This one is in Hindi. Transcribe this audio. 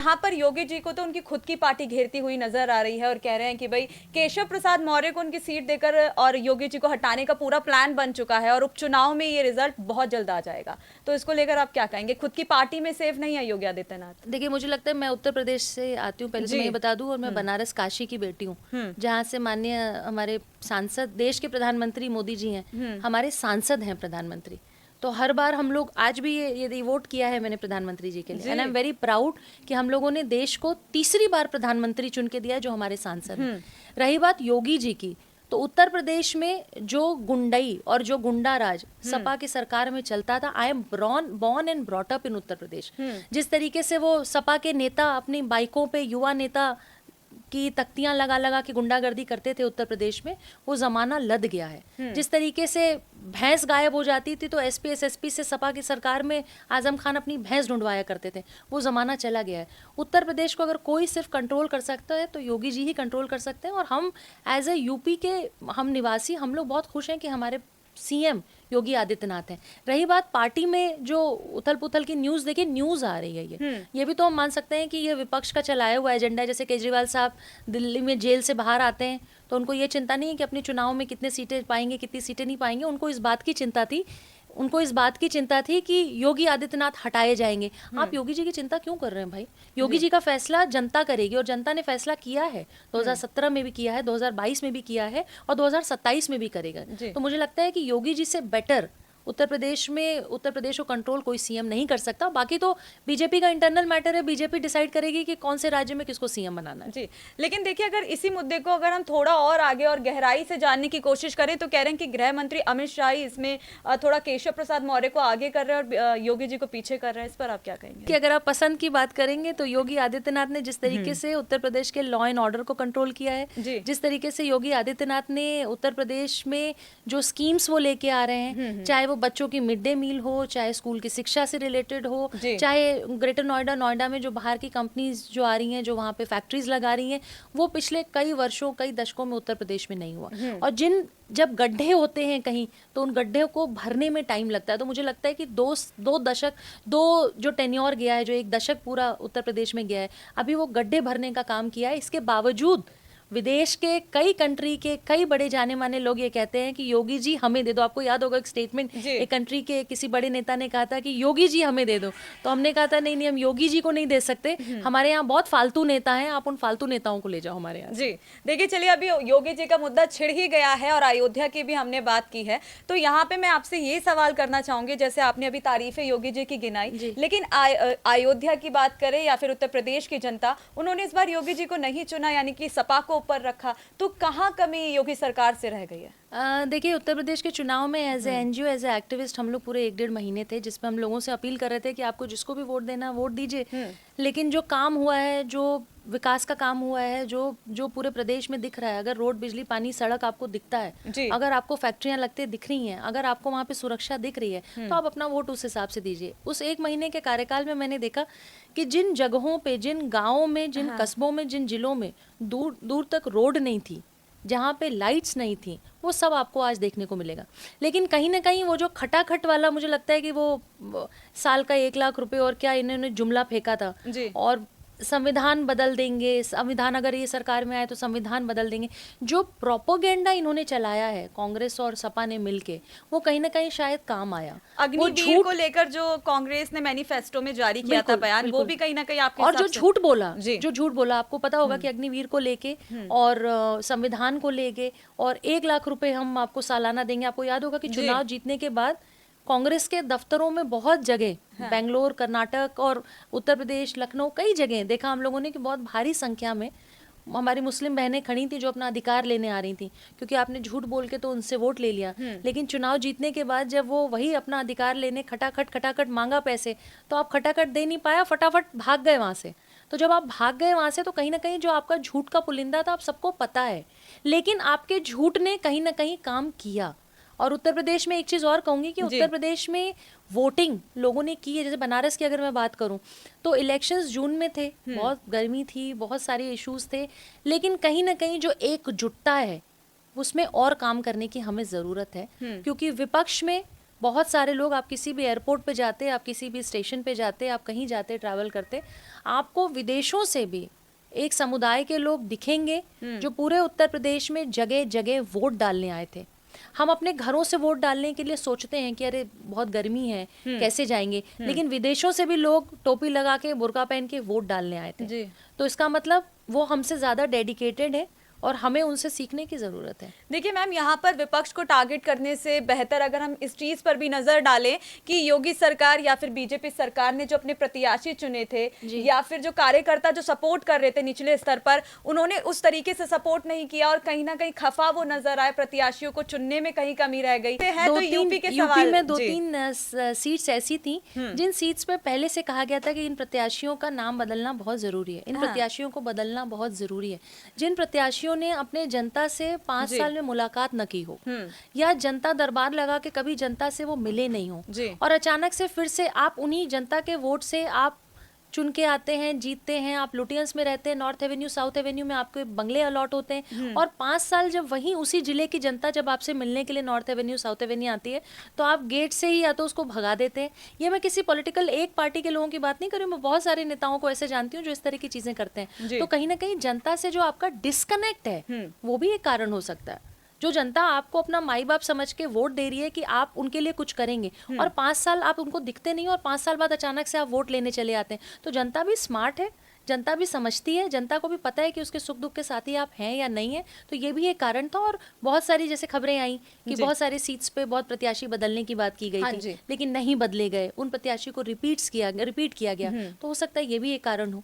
यहाँ पर योगी जी को तो उनकी खुद की पार्टी घेरती हुई नजर आ रही है और कह रहे हैं कि भाई केशव प्रसाद मौर्य को उनकी सीट देकर और योगी जी को हटाने का पूरा प्लान बन चुका है और उपचुनाव में ये रिजल्ट बहुत जल्द आ जाएगा। तो इसको लेकर आप क्या कहेंगे? खुद की पार्टी में सेफ नहीं है योगी आदित्यनाथ? देखिए, मुझे लगता है, मैं उत्तर प्रदेश से आती हूँ, पहले तो मैं ये बता दूं, और मैं बनारस काशी की बेटी हूँ, जहाँ से माननीय हमारे सांसद, देश के प्रधानमंत्री मोदी जी हैं, हमारे सांसद हैं प्रधानमंत्री। तो हर बार हम लोग, आज भी ये वोट किया है मैंने प्रधानमंत्री जी के लिए, and I am very proud कि हम लोगों ने देश को तीसरी बार प्रधानमंत्री चुन के दिया जो हमारे सांसद हैं। रही बात योगी जी की, तो उत्तर प्रदेश में जो गुंडई और जो गुंडा राज सपा की सरकार में चलता था, I am born and brought up in Uttar Pradesh. जिस तरीके से वो सपा के नेता अपनी बाइकों पे युवा नेता की तख्तियां लगा लगा के गुंडागर्दी करते थे उत्तर प्रदेश में, वो जमाना लद गया है। जिस तरीके से भैंस गायब हो जाती थी तो एसपी एसएसपी से सपा की सरकार में आजम खान अपनी भैंस ढूंढवाया करते थे, वो जमाना चला गया है। उत्तर प्रदेश को अगर कोई सिर्फ कंट्रोल कर सकता है तो योगी जी ही कंट्रोल कर सकते हैं। और हम एज ए यूपी के हम निवासी, हम लोग बहुत खुश हैं कि हमारे सीएम योगी आदित्यनाथ हैं। रही बात पार्टी में जो उथल पुथल की न्यूज़, देखिए न्यूज़ आ रही है, ये भी तो हम मान सकते हैं कि ये विपक्ष का चलाया हुआ एजेंडा है। जैसे केजरीवाल साहब दिल्ली में जेल से बाहर आते हैं तो उनको ये चिंता नहीं है कि अपने चुनाव में कितने सीटें पाएंगे, कितनी सीटें नहीं पाएंगे। उनको इस बात की चिंता थी कि योगी आदित्यनाथ हटाए जाएंगे। आप योगी जी की चिंता क्यों कर रहे हैं भाई? योगी जी का फैसला जनता करेगी और जनता ने फैसला किया है, 2017 में भी किया है, 2022 में भी किया है और 2027 में भी करेगा। तो मुझे लगता है कि योगी जी से बेटर उत्तर प्रदेश को कंट्रोल कोई सीएम नहीं कर सकता। बाकी तो बीजेपी का इंटरनल मैटर है, बीजेपी डिसाइड करेगी कि कौन से राज्य में किसको सीएम बनाना है। जी, लेकिन देखिए, अगर इसी मुद्दे को अगर हम थोड़ा और आगे और गहराई से जानने की कोशिश करें तो कह रहे हैं कि गृह मंत्री अमित शाह ही इसमें थोड़ा केशव प्रसाद मौर्य को आगे कर रहे हैं और योगी जी को पीछे कर रहे हैं। इस पर आप क्या कहेंगे? कि अगर आप पसंद की बात करेंगे तो योगी आदित्यनाथ ने जिस तरीके से उत्तर प्रदेश के लॉ एंड ऑर्डर को कंट्रोल किया है, जिस तरीके से योगी आदित्यनाथ ने उत्तर प्रदेश में जो स्कीम्स वो लेके आ रहे हैं, चाहे वो बच्चों की मिड डे मील हो, चाहे स्कूल की शिक्षा से रिलेटेड हो, चाहे ग्रेटर नोएडा में जो बाहर की कंपनीज जो आ रही हैं, जो वहाँ पे फैक्ट्रीज लगा रही हैं, वो पिछले कई वर्षों, कई दशकों में उत्तर प्रदेश में नहीं हुआ। और जब गड्ढे होते हैं कहीं तो उन गड्ढे को भरने में टाइम लगता है। तो मुझे लगता है कि दो जो टेन्योर गया है, जो एक दशक पूरा उत्तर प्रदेश में गया है, अभी वो गड्ढे भरने का काम किया है। इसके बावजूद विदेश के कई कंट्री के कई बड़े जाने माने लोग ये कहते हैं कि योगी जी हमें दे दो। आपको याद होगा एक स्टेटमेंट एक कंट्री के किसी बड़े नेता ने कहा था कि योगी जी हमें दे दो। तो हमने कहा था नहीं, हम योगी जी को नहीं दे सकते, हमारे यहाँ बहुत फालतू नेता हैं, आप उन फालतू नेताओं को ले जाओ हमारे यहाँ। जी, देखिए, चलिए, अभी योगी जी का मुद्दा छिड़ ही गया है और अयोध्या की भी हमने बात की है, तो यहाँ पे मैं आपसे ये सवाल करना चाहूंगी, जैसे आपने अभी तारीफें योगी जी की गिनाई, लेकिन अयोध्या की बात करें या फिर उत्तर प्रदेश की जनता, उन्होंने इस बार योगी जी को नहीं चुना, यानी कि सपा को ऊपर रखा। तो कहाँ कमी योगी सरकार से रह गई है? देखिए, उत्तर प्रदेश के चुनाव में as a NGO, as a activist हम लोग पूरे 1-1.5 महीने थे, जिसमें हम लोगों से अपील कर रहे थे कि आपको जिसको भी वोट देना वोट दीजिए। लेकिन जो काम हुआ है, जो विकास का काम हुआ है, जो पूरे प्रदेश में दिख रहा है, अगर रोड, बिजली, पानी, सड़क आपको दिखता है, अगर आपको फैक्ट्रियां लगते दिख रही हैं, अगर आपको वहाँ पे सुरक्षा दिख रही है, तो आप अपना वोट उस हिसाब से दीजिए। उस 1 महीने के कार्यकाल में मैंने देखा कि जिन जगहों पे, जिन गाँवों में, जिन कस्बों में, जिन जिलों में दूर दूर तक रोड नहीं थी, जहाँ पे लाइट्स नहीं थी, वो सब आपको आज देखने को मिलेगा। लेकिन कहीं ना कहीं वो जो खटाखट वाला, मुझे लगता है कि वो साल का 1 लाख रुपए और क्या इन्होंने जुमला फेंका था, और संविधान बदल देंगे, संविधान अगर ये सरकार में आए तो संविधान बदल देंगे, जो प्रोपोगेंडा इन्होंने चलाया है कांग्रेस और सपा ने मिलके, वो कहीं ना कहीं शायद काम आया। अग्निवीर को लेकर जो कांग्रेस ने मैनिफेस्टो में जारी किया था बयान, वो भी कहीं ना कहीं आपके और जो झूठ बोला, आपको पता होगा कि अग्निवीर को लेके और संविधान को लेके और 1 लाख रुपए हम आपको सालाना देंगे। आपको याद होगा कि चुनाव जीतने के बाद कांग्रेस के दफ्तरों में बहुत जगह, बेंगलोर, कर्नाटक और उत्तर प्रदेश, लखनऊ, कई जगह देखा हम लोगों ने कि बहुत भारी संख्या में हमारी मुस्लिम बहनें खड़ी थी जो अपना अधिकार लेने आ रही थी, क्योंकि आपने झूठ बोल के तो उनसे वोट ले लिया। लेकिन चुनाव जीतने के बाद जब वो वही अपना अधिकार लेने खटाखट मांगा पैसे, तो आप खटाखट दे नहीं पाया, फटाफट भाग गए वहां से। तो जब आप भाग गए वहां से, तो कहीं ना कहीं जो आपका झूठ का पुलिंदा था, आप सबको पता है, लेकिन आपके झूठ ने कहीं ना कहीं काम किया। और उत्तर प्रदेश में एक चीज और कहूंगी कि उत्तर प्रदेश में वोटिंग लोगों ने की है। जैसे बनारस की अगर मैं बात करूं तो इलेक्शंस जून में थे, बहुत गर्मी थी, बहुत सारे इश्यूज थे, लेकिन कहीं ना कहीं जो एकजुटता है उसमें और काम करने की हमें जरूरत है, क्योंकि विपक्ष में बहुत सारे लोग, आप किसी भी एयरपोर्ट पे जाते, आप किसी भी स्टेशन पे जाते, आप कहीं जाते ट्रैवल करते, आपको विदेशों से भी एक समुदाय के लोग दिखेंगे जो पूरे उत्तर प्रदेश में जगह जगह वोट डालने आए थे। हम अपने घरों से वोट डालने के लिए सोचते हैं कि अरे बहुत गर्मी है, कैसे जाएंगे, लेकिन विदेशों से भी लोग टोपी लगा के, बुर्का पहन के वोट डालने आए थे। जी। तो इसका मतलब वो हमसे ज़्यादा डेडिकेटेड है और हमें उनसे सीखने की ज़रूरत है। देखिए मैम, यहाँ पर विपक्ष को टारगेट करने से बेहतर अगर हम इस चीज पर भी नजर डालें कि योगी सरकार या फिर बीजेपी सरकार ने जो अपने प्रत्याशी चुने थे या फिर जो कार्यकर्ता जो सपोर्ट कर रहे थे निचले स्तर पर, उन्होंने उस तरीके से सपोर्ट नहीं किया और कहीं ना कहीं खफा वो नजर आए, प्रत्याशियों को चुनने में कहीं कमी रह गई है। तो यूपी के सवाल में 2-3 सीट्स ऐसी थी जिन सीट्स पे पहले से कहा गया था कि इन प्रत्याशियों का नाम बदलना बहुत जरूरी है, इन प्रत्याशियों को बदलना बहुत जरूरी है। जिन प्रत्याशियों ने अपने जनता से 5 साल में मुलाकात न की हो या जनता दरबार लगा के कभी जनता से वो मिले नहीं हो और अचानक से फिर से आप उन्हीं जनता के वोट से आप चुन के आते हैं, जीतते हैं, आप लुटियंस में रहते हैं, नॉर्थ एवेन्यू साउथ एवेन्यू में आपके बंगले अलॉट होते हैं और 5 साल जब वहीं उसी जिले की जनता जब आपसे मिलने के लिए नॉर्थ एवेन्यू साउथ एवेन्यू आती है तो आप गेट से ही या तो उसको भगा देते हैं। ये मैं किसी पॉलिटिकल एक पार्टी के लोगों की बात नहीं कर रही हूँ, मैं बहुत सारे नेताओं को ऐसे जानती हूँ जो इस तरह की चीजें करते हैं। तो कहीं ना कहीं जनता से जो आपका डिस्कनेक्ट है वो भी एक कारण हो सकता है। जो जनता आपको अपना माई बाप समझ के वोट दे रही है कि आप उनके लिए कुछ करेंगे और 5 साल आप उनको दिखते नहीं और 5 साल बाद अचानक से आप वोट लेने चले आते हैं, तो जनता भी स्मार्ट है, जनता भी समझती है, जनता को भी पता है कि उसके सुख दुख के साथी आप हैं या नहीं है। तो ये भी एक कारण था। और बहुत सारी जैसे खबरें आई कि बहुत सारे सीट्स पे बहुत प्रत्याशी बदलने की बात की गई थी, लेकिन नहीं बदले गए, उन प्रत्याशी को रिपीट किया गया। तो हो सकता है ये भी एक कारण हो।